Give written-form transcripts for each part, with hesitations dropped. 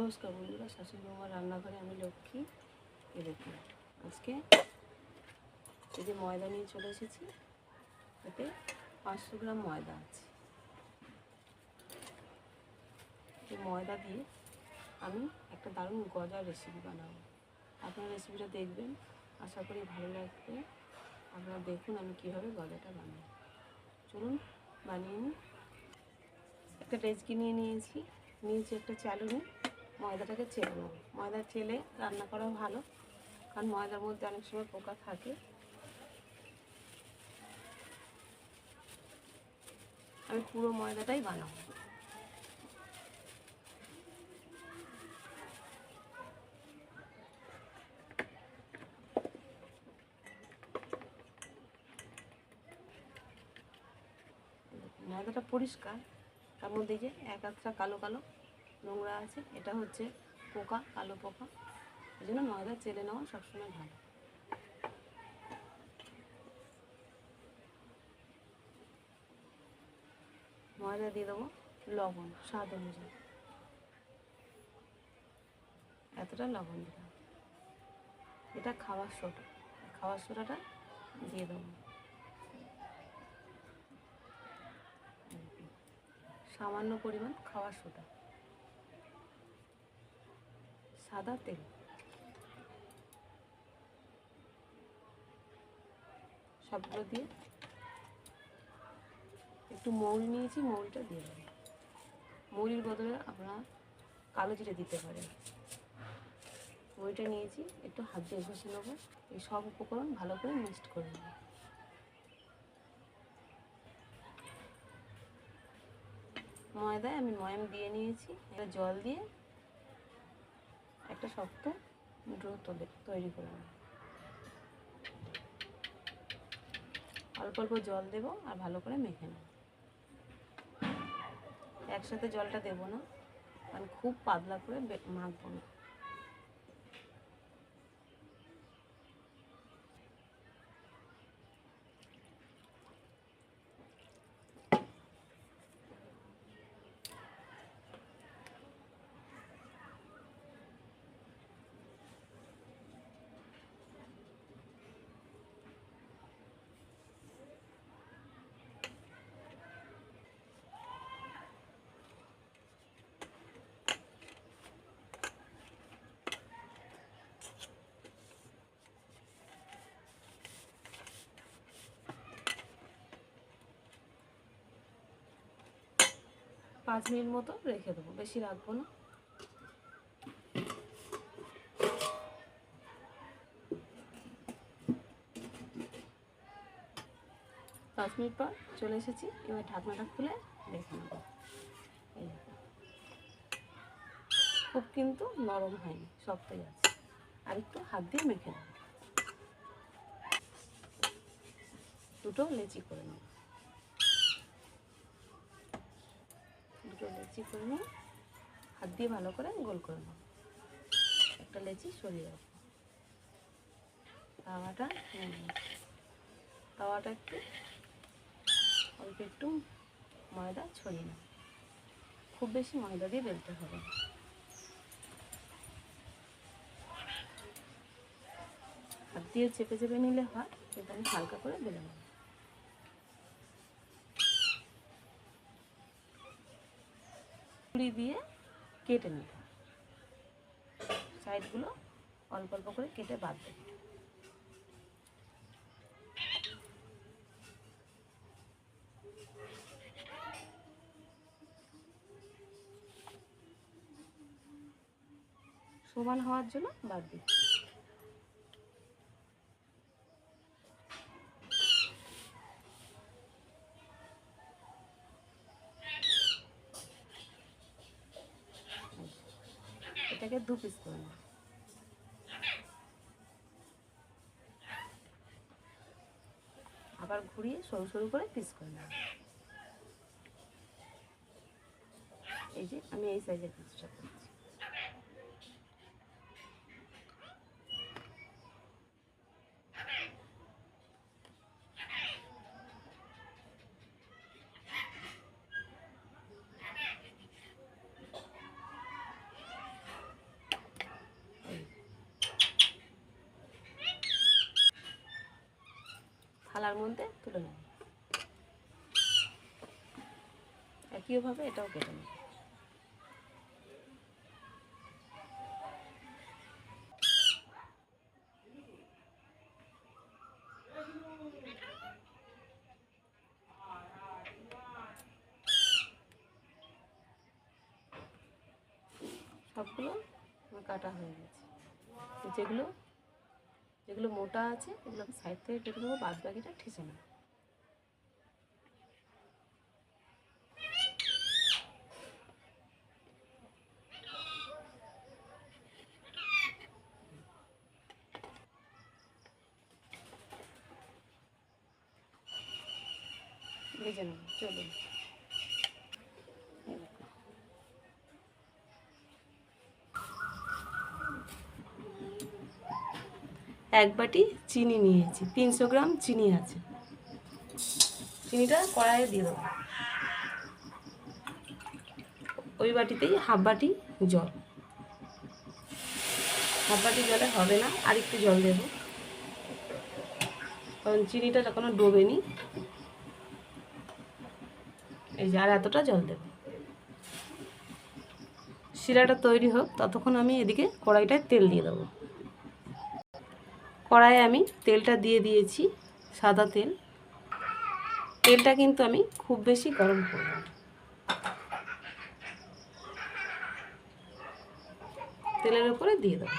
নমস্কার বন্ধুরা, শাশুড়ি বৌমার রান্নাঘরে আমি লক্ষ্মী। এ দেখুন, আজকে এই যে ময়দা নিয়ে চলে এসেছি। এতে 500 গ্রাম ময়দা আছে। এই ময়দা দিয়ে আমি একটা দারুণ গজার রেসিপি বানাবো। আপনারা রেসিপিটা দেখবেন, আশা করি ভালো লাগবে। আপনারা দেখুন আমি কীভাবে গজাটা বানাই। চলুন বানিয়ে নিই। একটা ডেচকি নিয়েছি একটা চালুনি। ময়দাটাকে চেলে নেব। ময়দা চেলে রান্না করা ভালো, কারণ ময়দার মধ্যে অনেক সময় পোকা থাকে। আমি পুরো ময়দাটাই বানাবো। ময়দাটা পরিষ্কার, তার মধ্যে যে এক একটা কালো কালো নোংরা আছে, এটা হচ্ছে পোকা, কালো পোকা। এই জন্য ময়দা চেলে নেওয়া সবসময় ভালো। ময়দা দিয়ে দেবো লবণ স্বাদ অনুযায়ী, এতটা লবণ দিলাম। এটা খাবার সোডাটা দিয়ে দেবো। সামান্য পরিমাণ খাবার সোডা, সাদা তেল, সবগুলো দিয়ে একটু মৌরি নিয়েছি, মৌরিটা দিয়ে দেবো। মৌরির বদলে আপনারা কালো জিরে দিতে পারেন। মৌরিটা নিয়েছি, একটু হাত দিয়ে ঘষে নেবো। এই সব উপকরণ ভালো করে মিক্সড করে নেব। ময়দায় আমি ময়াম দিয়ে নিয়েছি। এটা জল দিয়ে একটা শক্ত ডো তৈরি করে নেব। অল্প অল্প জল দেব আর ভালো করে মেখে নেব। একসাথে জলটা দেব না, কারণ খুব পাতলা করে মাখবো না। পাঁচ মিনিট মতো রেখে দেবো, বেশি রাখবো না। পাঁচ মিনিট পর চলে এসেছি। এবার ঢাকনাটা খুলে দেখে নেব। খুব কিন্তু নরম হয়নি, শক্তই আছে। আর একটু হাত দিয়ে মেখে নেব। দুটো লেচি করে নেব। হাত দিয়ে ভালো করে গোল করে নেব। একটা লেচি সরিয়ে রাখবো। তাওয়াটা একটু অল্প একটু ময়দা ছড়িয়ে নেব। খুব বেশি ময়দা দিয়ে বেলতে হবে না। হাত দিয়ে চেপে চেপে নিলে হয়, কিন্তু আমি হালকা করে বেলে নেব। ছুরি দিয়ে কেটে নেব। সাইডগুলো অল্প অল্প করে কেটে বাদ দেব। সমান হওয়ার জন্য বাদ দিচ্ছি। এটাকে 2 পিস করে নেব। আবার ঘুরিয়ে সরু সরু করে পিস করে নেব। এই যে আমি এই সাইজের পিসটা করছি। তার মধ্যে তুলে নেব। একইভাবে এটাও কেটে নেব। সবগুলো আমার কাটা হয়ে গেছে। যেগুলো যেগুলো মোটা আছে এগুলো আমি সাইড থেকে কেটে নেবো, বাদ বাকিটা ঠেসে নেব। ভেজে নেব। চলুন, এক বাটি চিনি নিয়েছি, 300 গ্রাম চিনি আছে। চিনিটা কড়াইয়ে দিয়ে দেবো। ওই বাটিতেই হাফ বাটি জল। হাফ বাটি জলে হবে না, আর একটু জল দেবো, কারণ চিনিটা এখনো ডোবেনি। এই যে আর এতটা জল দেবো। শিরাটা তৈরি হোক, ততক্ষণ আমি এদিকে কড়াইটায় তেল দিয়ে দেবো। কড়াইয়ে আমি তেলটা দিয়ে দিয়েছি, সাদা তেল। তেলটা কিন্তু আমি খুব বেশি গরম করব না, তেলের উপরে দিয়ে দেবো।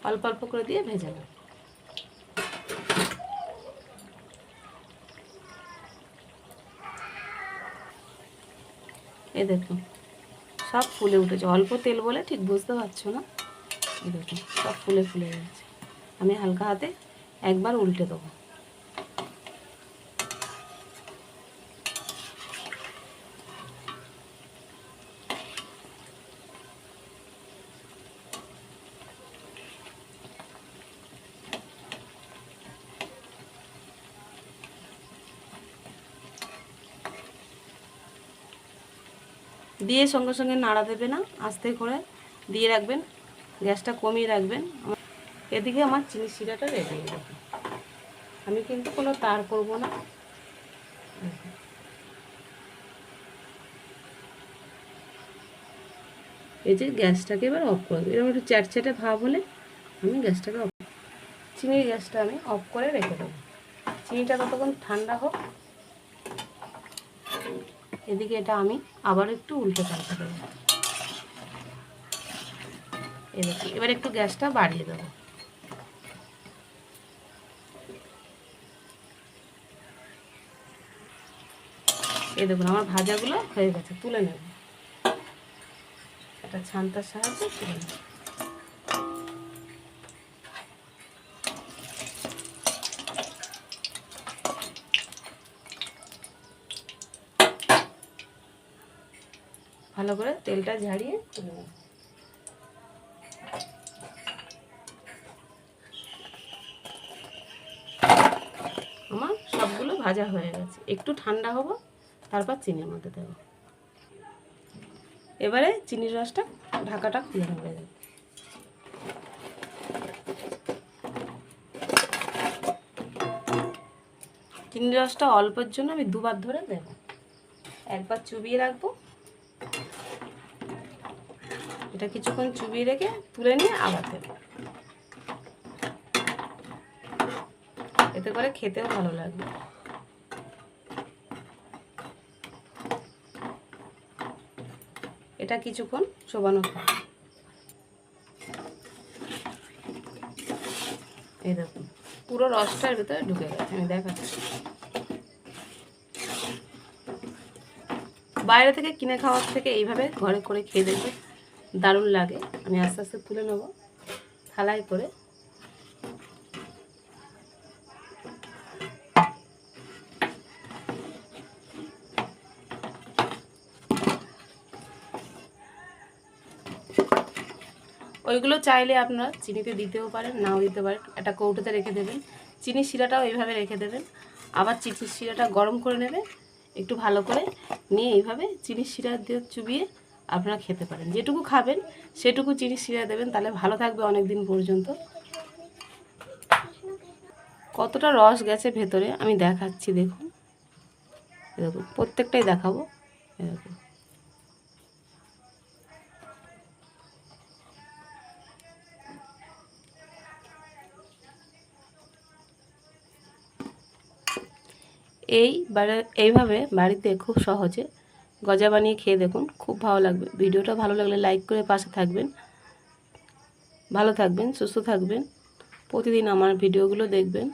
অল্প অল্প করে দিয়ে ভেজে নেব। এই দেখুন সব ফুলে উঠেছে, অল্প তেল বলে ঠিক বুঝতে পারছো না। এই দেখুন সব ফুলে ফুলে গেছে। আমি হালকা হাতে একবার উল্টে দেবো। দিয়ে সঙ্গে সঙ্গে নাড়া দেবে না, আস্তে করে দিয়ে রাখবেন, গ্যাসটা কমিয়ে রাখবেন। এদিকে আমার চিনি শিরাটা রেডি হয়ে যাবে। আমি কিন্তু কোনো তার করব না। এই যে গ্যাসটাকে এবার অফ করে দেবো। এরকম একটু চ্যাটচ্যাটে ভাব হলে আমি গ্যাসটাকে অফ, চিনির গ্যাসটা আমি অফ করে রেখে দেবো। চিনিটা ততক্ষণ ঠান্ডা হোক। এদিকে এটা আমি আবার একটু উল্টে পাল্টে দেবো। এদিকে এবার একটু গ্যাসটা বাড়িয়ে দেবো। এই দেখুন আমার ভাজাগুলো হয়ে গেছে, তুলে নেব। একটা ছান্তার সাহায্যে তুলে নেব। ভালো করে তেলটা ঝাড়িয়ে তুলে নেব। আমার সবগুলো ভাজা হয়ে গেছে, একটু ঠান্ডা হবো, তারপর চিনির মধ্যে দেবো। এবারে চিনির রসটা ঢাকাটা খুলে নেবে। চিনির রসটা অল্পের জন্য আমি দুবার ধরে দেব। একবার চুবিয়ে রাখবো, এটা কিছুক্ষণ চুবিয়ে রেখে তুলে নিয়ে আবার দেব। এতে করে খেতেও ভালো লাগবে। এটা কিছুক্ষণ চোবানো খাবে। এই দেখুন পুরো রসটার ভিতরে ঢুকে গেছে, আমি দেখাচ্ছি। বাইরে থেকে কিনে খাওয়ার থেকে এইভাবে ঘরে করে খেয়ে দেখবে, দারুণ লাগে। আমি আস্তে আস্তে তুলে নেব থালায় করে। ওইগুলো চাইলে আপনারা চিনিতে দিতেও পারেন, নাও দিতে পারেন। একটা কৌটোতে রেখে দেবেন, চিনির শিরাটাও এইভাবে রেখে দেবেন। আবার চিনির শিরাটা গরম করে নেবেন একটু ভালো করে, নিয়ে এইভাবে চিনির শিরা দিয়ে চুবিয়ে আপনারা খেতে পারেন। যেটুকু খাবেন সেটুকু চিনির শিরা দেবেন, তাহলে ভালো থাকবে অনেক দিন পর্যন্ত। কতটা রস গেছে ভেতরে আমি দেখাচ্ছি, দেখুন দেখুন, প্রত্যেকটাই দেখাবো। এরকম এইভাবে বাড়িতে খুব সহজে গজা বানিয়ে খেয়ে দেখুন, খুব ভালো লাগবে। ভিডিওটা ভালো লাগলে লাইক করে পাশে থাকবেন। ভালো থাকবেন, সুস্থ থাকবেন, প্রতিদিন আমার ভিডিওগুলো দেখবেন।